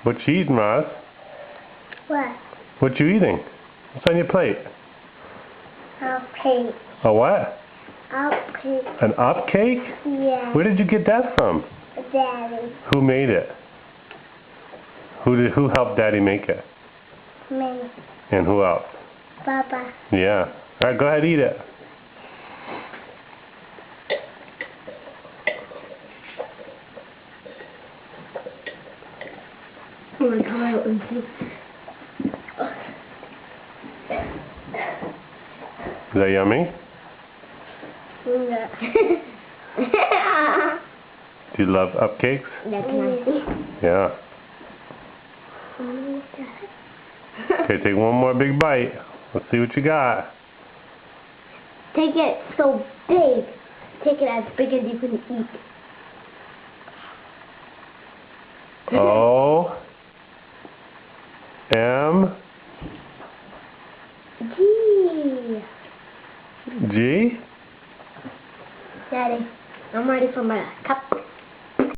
What you eating, Roz? What? What you eating? What's on your plate? Cupcake. A what? Cupcake. An up cake? Yeah. Where did you get that from? Daddy. Who made it? Who helped Daddy make it? Me. And who else? Papa. Yeah. Alright, go ahead, eat it. I'm gonna come out and see. Is that yummy? Yeah. Do you love up cakes? That's nice. Yeah. Okay, take one more big bite. Let's see what you got. Take it so big. Take it as big as you can eat. O M G. G? Daddy, I'm ready for my cup.